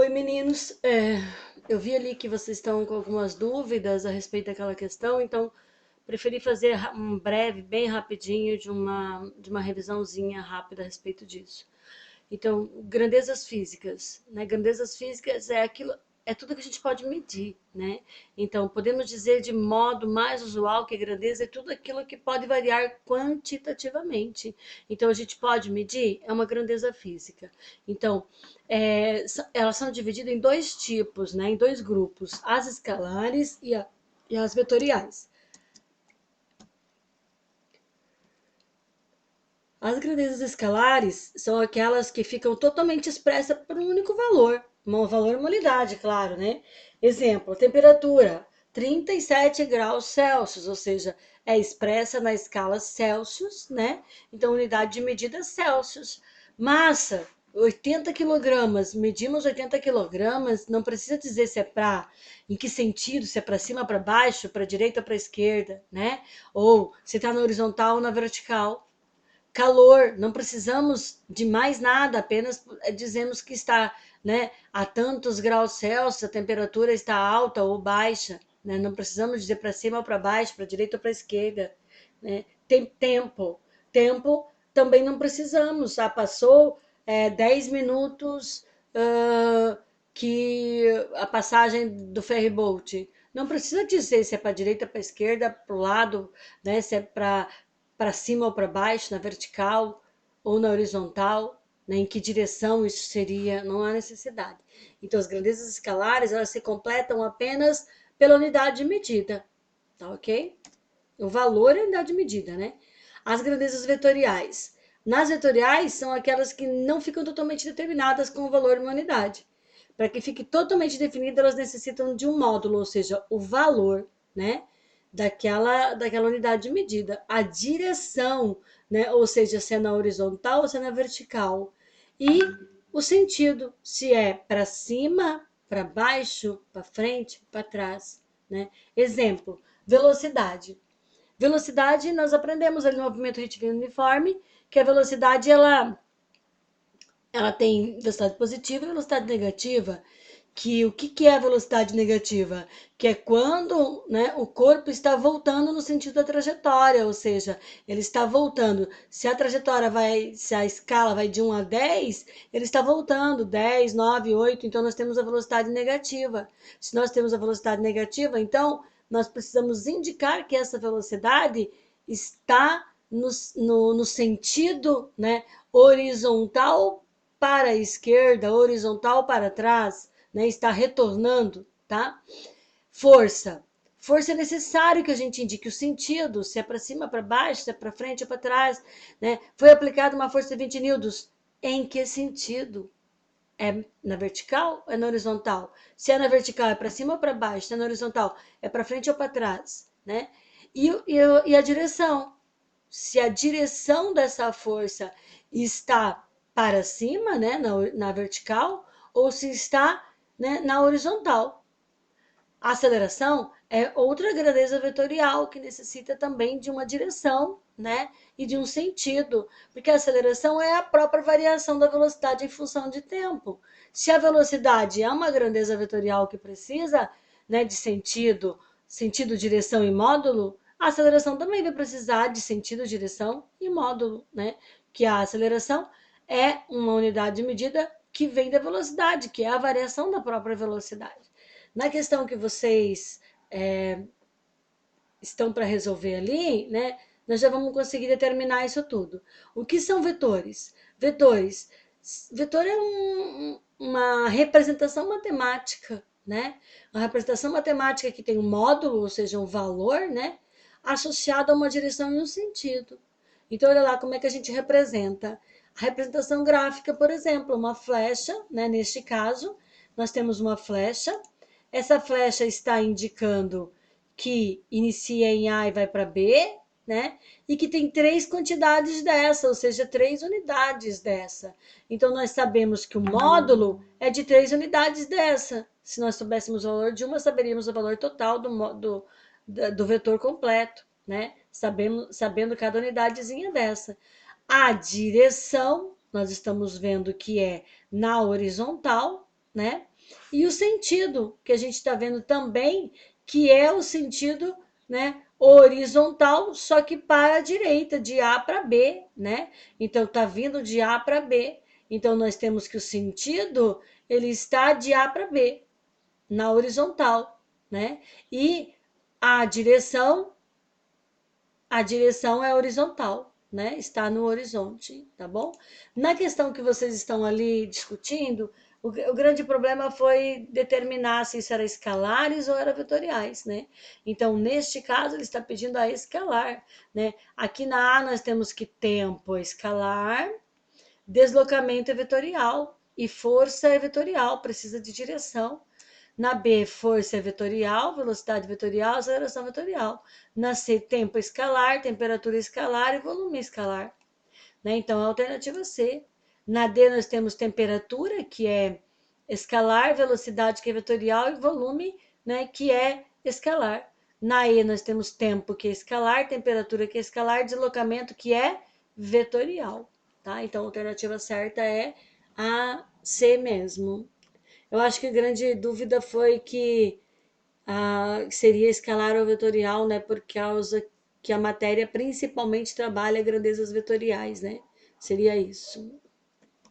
Oi, meninos. Eu vi ali que vocês estão com algumas dúvidas a respeito daquela questão, então preferi fazer um breve, bem rapidinho, de uma revisãozinha rápida a respeito disso. Então, grandezas físicas, né? Grandezas físicas é aquilo, é tudo que a gente pode medir, né? Então, podemos dizer de modo mais usual que grandeza é tudo aquilo que pode variar quantitativamente. Então, a gente pode medir, é uma grandeza física. Então, elas são divididas em dois tipos, né? Em dois grupos, as escalares e as vetoriais. As grandezas escalares são aquelas que ficam totalmente expressas por um único valor, um valor, uma unidade, claro, né? Exemplo, temperatura, 37 graus Celsius, ou seja, é expressa na escala Celsius, né? Então, unidade de medida Celsius. Massa, 80 quilogramas, medimos 80 quilogramas, não precisa dizer se é para, em que sentido, se é para cima, para baixo, para direita ou para esquerda, né? Ou se está na horizontal ou na vertical. Calor, não precisamos de mais nada, apenas dizemos que está, né, a tantos graus Celsius, a temperatura está alta ou baixa, né? Não precisamos dizer para cima ou para baixo, para direita ou para esquerda, né? Tem tempo também não precisamos, passou 10 minutos que a passagem do ferryboat, não precisa dizer se é para a direita, para a esquerda, para o lado, né? Se é para cima ou para baixo, na vertical ou na horizontal, né? Em que direção isso seria, não há necessidade. Então, as grandezas escalares, elas se completam apenas pela unidade de medida, tá ok? O valor é a unidade de medida, né? As grandezas vetoriais. Nas vetoriais, são aquelas que não ficam totalmente determinadas com o valor de uma unidade. Para que fique totalmente definida, elas necessitam de um módulo, ou seja, o valor, né? Daquela unidade de medida. A direção, né? Ou seja, se é na horizontal ou se é na vertical. E o sentido, se é para cima, para baixo, para frente, para trás, né? Exemplo, velocidade. Velocidade, nós aprendemos ali no movimento retilíneo uniforme, que a velocidade ela tem velocidade positiva e velocidade negativa. Que o que é a velocidade negativa? Que é quando, né, o corpo está voltando no sentido da trajetória, ou seja, ele está voltando. Se a trajetória vai, se a escala vai de 1 a 10, ele está voltando 10, 9, 8, então nós temos a velocidade negativa. Se nós temos a velocidade negativa, então nós precisamos indicar que essa velocidade está no sentido, né, horizontal para a esquerda, horizontal para trás, né, está retornando, tá? Força. Força é necessário que a gente indique o sentido, se é para cima, para baixo, se é para frente ou para trás, né? Foi aplicada uma força de 20 newtons. Em que sentido? É na vertical ou é na horizontal? Se é na vertical, é para cima ou para baixo? Se é na horizontal, é para frente ou para trás, né? E a direção. Se a direção dessa força está para cima, né, na vertical, ou se está, né, na horizontal. A aceleração é outra grandeza vetorial que necessita também de uma direção, né, e de um sentido, porque a aceleração é a própria variação da velocidade em função de tempo. Se a velocidade é uma grandeza vetorial que precisa, né, de sentido, direção e módulo, a aceleração também vai precisar de sentido, direção e módulo, né? Que a aceleração é uma unidade de medida que vem da velocidade, que é a variação da própria velocidade. Na questão que vocês estão para resolver ali, né? Nós já vamos conseguir determinar isso tudo. O que são vetores? Vetor é uma representação matemática, né? Uma representação matemática que tem um módulo, ou seja, um valor, né? Associado a uma direção e um sentido. Então, olha lá como é que a gente representa. A representação gráfica, por exemplo, uma flecha, né? Neste caso, nós temos uma flecha. Essa flecha está indicando que inicia em A e vai para B, né? E que tem 3 quantidades dessa, ou seja, 3 unidades dessa. Então, nós sabemos que o módulo é de 3 unidades dessa. Se nós soubéssemos o valor de uma, saberíamos o valor total do vetor completo, né? Sabendo cada unidadezinha dessa. A direção, nós estamos vendo que é na horizontal, né? E o sentido, que a gente está vendo também, que é o sentido, né, horizontal, só que para a direita, de A para B, né? Então tá vindo de A para B. Então nós temos que o sentido, ele está de A para B, na horizontal, né? E a direção é horizontal, né? Está no horizonte, tá bom? Na questão que vocês estão ali discutindo, o grande problema foi determinar se isso era escalares ou era vetoriais, né? Então, neste caso, ele está pedindo a escalar, né? Aqui na A nós temos que tempo é escalar, deslocamento é vetorial e força é vetorial, precisa de direção. Na B, força vetorial, velocidade vetorial, aceleração vetorial. Na C, tempo escalar, temperatura escalar e volume escalar. Né? Então, a alternativa C. Na D, nós temos temperatura, que é escalar, velocidade, que é vetorial, e volume, né, que é escalar. Na E, nós temos tempo, que é escalar, temperatura, que é escalar, deslocamento, que é vetorial. Tá? Então, a alternativa certa é a C mesmo. Eu acho que a grande dúvida foi que seria escalar ou vetorial, né? Por causa que a matéria principalmente trabalha grandezas vetoriais, né? Seria isso.